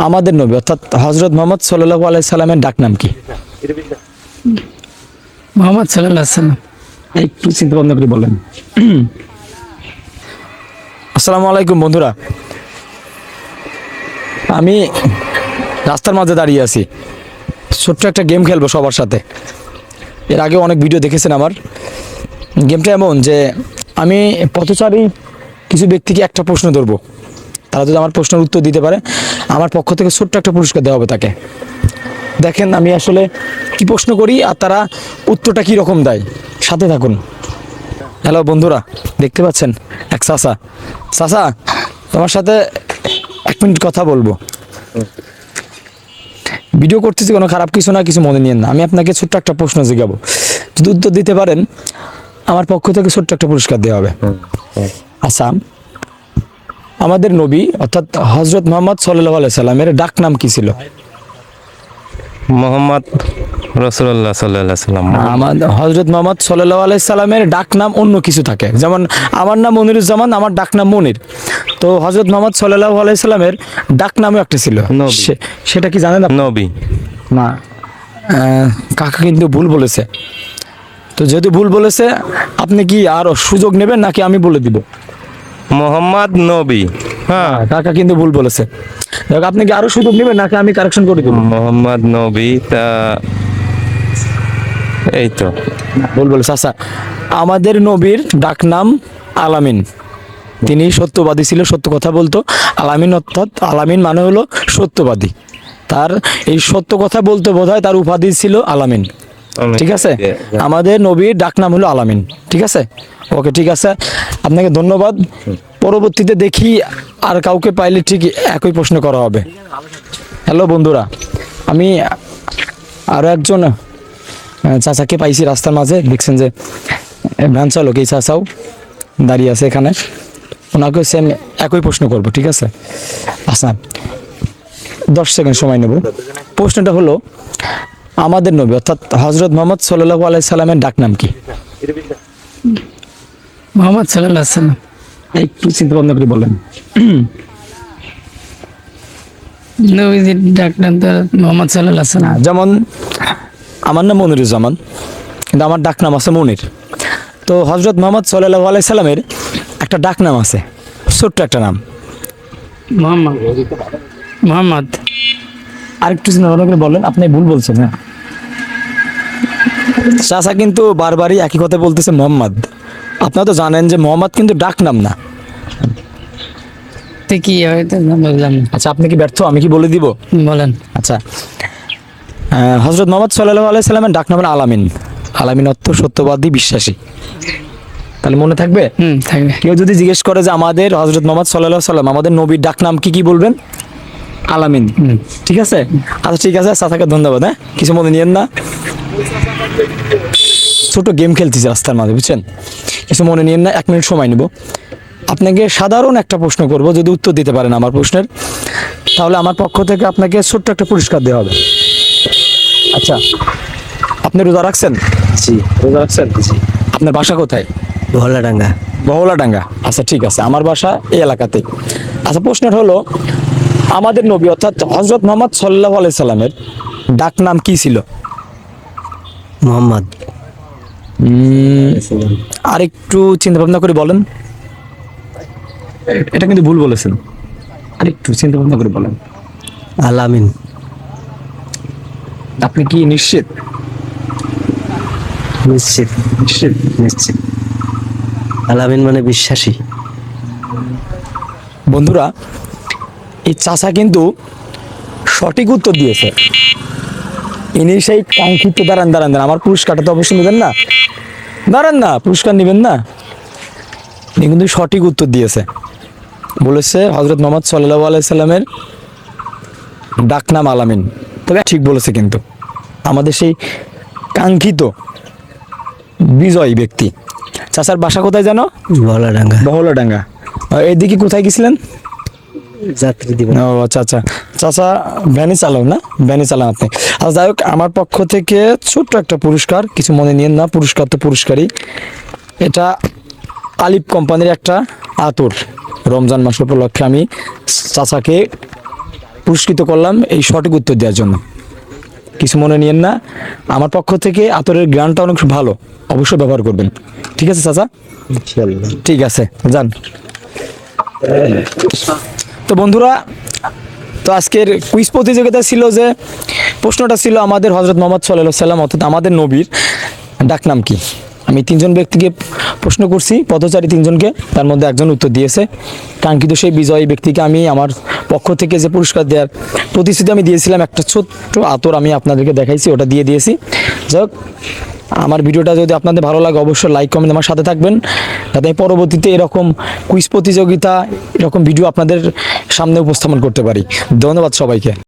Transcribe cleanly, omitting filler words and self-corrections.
আমাদের নবী অর্থাৎ হযরত মুহাম্মদ সাল্লাল্লাহু আলাইহি সাল্লামের ডাক নাম কি? মোহাম্মদ সাল্লাল্লাহু আলাইহি সাল্লাম। একটু চিন্তা ভাবনা করে বলেন। আসসালামু আলাইকুম বন্ধুরা, আমি রাস্তার মাঝে দাঁড়িয়ে আছি, ছোট্ট একটা গেম খেলবো সবার সাথে। এর আগে অনেক ভিডিও দেখেছেন আমার। গেমটা এমন যে আমি পথচারী কিছু ব্যক্তিকে একটা প্রশ্ন ধরবো, তারা যদি আমার প্রশ্নের উত্তর দিতে পারে আমার পক্ষ থেকে ছোট্ট একটা পুরস্কার দেওয়া হবে তাকে। দেখেন আমি আসলে কি প্রশ্ন করি আর তারা উত্তরটা কি রকম দেয়, সাথে থাকুন। হ্যালো বন্ধুরা, দেখতে পাচ্ছেন এক চাচা। চাচা, তোমার সাথে 1 মিনিট কথা বলবো। ভিডিও করতেছি, কোনো খারাপ কিছু না, কিছু মনে নিয়েন না। আমি আপনাকে ছোট্ট একটা প্রশ্ন জিজ্ঞাবো, যদি উত্তর দিতে পারেন আমার পক্ষ থেকে ছোট্ট একটা পুরস্কার দেওয়া হবে। আচ্ছা, আমাদের নবী অর্থাৎ হযরত মুহাম্মদ সাল্লাল্লাহু আলাইহি সাল্লামের ডাক নাম কি ছিল? মোহাম্মদ রাসূলুল্লাহ সাল্লাল্লাহু আলাইহি সাল্লাম। আমাদের হযরত মুহাম্মদ সাল্লাল্লাহু আলাইহি সাল্লামের ডাক নাম অন্য কিছু থাকে, যেমন আমার নাম মনিরুজ্জামান, আমার ডাক নাম মনির। তো হযরত মুহাম্মদ সাল্লাল্লাহু আলাইহি সাল্লামের ডাক নামও একটা ছিল, নবী। সেটা কি জানেন আপনি? নবী। না, কাকা কিন্তু ভুল বলেছে। তো যেহেতু ভুল বলেছে, আপনি কি আর সুযোগ নেবেন নাকি আমি বলে দিব? মোহাম্মদ নবী। হ্যাঁ, কাকা কিন্তু ভুল বলেছে। দেখ, আপনি কি আরো সুযোগ নেবেন নাকি আমি কারেকশন করে দেব? মোহাম্মদ নবী তা এই তো ভুল বলেছে। আচ্ছা, আমাদের নবীর ডাক নাম আলামিন। তিনি সত্যবাদী ছিল, সত্য কথা বলতো। আলামিন অর্থাৎ আলামিন মানে হলো সত্যবাদী। তার এই সত্য কথা বলতে বোধহয় তার উপাধি ছিল আলামিন। ঠিক আছে, আমাদের নবীর ডাক নাম হলো আলামিন। ঠিক আছে, ওকে, ঠিক আছে, আপনাকে ধন্যবাদ। পরবর্তীতে দেখি আর কাউকে পাইলে ঠিক একই প্রশ্ন করা হবে। হ্যালো বন্ধুরা, আমি আরো একজন চাচাকে পাইছি রাস্তার মাঝে। দেখছেন যে ভ্যান চালক, এই চাচাও দাঁড়িয়ে আছে এখানে। ওনাকে সেম একই প্রশ্ন করব, ঠিক আছে? আচ্ছা, 10 সেকেন্ড সময় নেব। প্রশ্নটা হলো, আমাদের নবী অর্থাৎ হযরত মুহাম্মদ সাল্লাল্লাহু আলাইহি সাল্লামের ডাক নাম কি? মোহাম্মদ সাল্লাল্লাহু আলাইহি সাল্লাম। একটু চিন্তা ভাবনা করে বলেন। নবীজির ডাক নাম তো মোহাম্মদ সাল্লাল্লাহু আলাইহি সাল্লাম। যেমন আমার নাম মনিরুজ্জামান, কিন্তু আমার ডাক নাম আছে মনির। তো হযরত মুহাম্মদ সাল্লাল্লাহু আলাইহি সাল্লামের একটা ডাক নাম আছে, ছোট্ট একটা নাম। মোহাম্মদ। মোহাম্মদ। আরেকটু চিন্তা ভাবনা করে বলেন, আপনি ভুল বলছেন। হ্যাঁ, চাচা কিন্তু বারবারই একই কথা বলতেছে, মোহাম্মদ। আপনারা তো জানেন যে মোহাম্মদ কিন্তু ডাক নাম না। তো কি হয়তো বললাম। আচ্ছা, আপনি কি ব্যর্থ? আমি কি বলে দিব? বলেন। আচ্ছা, হযরত মুহাম্মদ সাল্লাল্লাহু আলাইহি সাল্লামের ডাক নাম হলো আলামিন। আলামিন অর্থ সত্যবাদী, বিশ্বাসী। তাহলে মনে থাকবে? থাকবে। কেউ যদি জিজ্ঞেস করে যে আমাদের হযরত মুহাম্মদ সাল্লাল্লাহু আলাইহি সাল্লাম আমাদের নবীর ডাক নাম কি, কি বলবেন? আলামিন। ঠিক আছে? আচ্ছা, ঠিক আছে, চাচাকে ধন্যবাদ। হ্যাঁ, কিছু মনে নিয়েন না, ছোট গেম খেলতেছি রাস্তার মাঝে, বুঝছেন? কিছু মনে নিয়েন না, 1 মিনিট সময় নেব। আপনাকে সাধারণ একটা প্রশ্ন করব, যদি উত্তর দিতে পারেন আমার প্রশ্নের তাহলে আমার পক্ষ থেকে আপনাকে ছোট্ট একটা পুরস্কার দেওয়া হবে। আচ্ছা, আপনি রোজা রাখছেন? জি, রোজা রাখছেন? জি। আপনার বাসা কোথায়? বহলাডাঙ্গা। বহলাডাঙ্গা। আচ্ছা, ঠিক আছে, আমার বাসা এই এলাকাতেই। আচ্ছা, প্রশ্নটা হলো, আমাদের নবী অর্থাৎ হযরত মুহাম্মদ সাল্লাল্লাহু আলাইহি সাল্লামের ডাক নাম কি ছিল? মোহাম্মদ। আরেকটু চিন্তা ভাবনা করে বলেন। এটা কিন্তু ভুল বলেছেন, আরেকটু চিন্তা ভাবনা করে বলেন। আলামিন। আপনি কি নিশ্চিত? নিশ্চিত। নিশ্চিত? নিশ্চিত। আলামিন মানে বিশ্বাসী। বন্ধুরা, এই চাচা কিন্তু সঠিক উত্তর দিয়েছে। ইনি সেই কাঙ্ক্ষিত, দাঁড়ান দাঁড়ান দাঁড়ান, আমার পুরস্কারটা তো অবশ্যই নেবেন না। দাঁড়ান না, পুরস্কার নেবেন না। ইনি কিন্তু সঠিক উত্তর দিয়েছে, বলেছে হযরত মুহাম্মদ সাল্লাল্লাহু আলাইহি সাল্লামের ডাক নাম আলামিন। তবে ঠিক বলেছে কিন্তু আমাদের সেই কাঙ্ক্ষিত বিজয়ী ব্যক্তি। চাচার বাসা কোথায় জানো? বহলাডাঙ্গা। বহলাডাঙ্গা। এদিকে কোথায় গেছিলেন? যাত্রী দিবেন। ও আচ্ছা আচ্ছা, চাচা ভ্যানে চালাও না? ভ্যানে চালান আপনি। আচ্ছা, যাই হোক, আমার পক্ষ থেকে ছোট্ট একটা পুরস্কার, কিছু মনে নিয়েন না, পুরস্কার তো পুরস্কারই। এটা আলিফ কোম্পানির একটা আতর। রমজান মাস উপলক্ষে আমি চাচাকে পুরস্কৃত করলাম এই সঠিক উত্তর দেওয়ার জন্য। কিছু মনে নিয়েন না, আমার পক্ষ থেকে আতরের গ্রানটা অনেক ভালো, অবশ্যই ব্যবহার করবেন। ঠিক আছে চাচা? ইনশাআল্লাহ। ঠিক আছে, যান। তো বন্ধুরা, তো আজকের কুইজ প্রতিযোগিতা ছিল যে প্রশ্নটা ছিল আমাদের হযরত মুহাম্মদ সাল্লাল্লাহু আলাইহি সাল্লাম অর্থাৎ আমাদের নবীর ডাকনাম কি। আমি 3জন ব্যক্তিকে প্রশ্ন করছি, পথচারী 3জনকে, তার মধ্যে একজন উত্তর দিয়েছে। কাঙ্ক্ষিত সেই বিজয়ী ব্যক্তিকে আমি আমার পক্ষ থেকে যে পুরস্কার দেওয়ার প্রতিশ্রুতি আমি দিয়েছিলাম, একটা ছোট্ট আতর আমি আপনাদেরকে দেখাইছি, ওটা দিয়ে দিয়েছি। যাই হোক, আমার ভিডিওটা যদি আপনাদের ভালো লাগে অবশ্যই লাইক কমেন্ট আমার সাথে থাকবেন, যাতে আমি পরবর্তীতে এরকম কুইজ প্রতিযোগিতা, এরকম ভিডিও আপনাদের সামনে উপস্থাপন করতে পারি। ধন্যবাদ সবাইকে।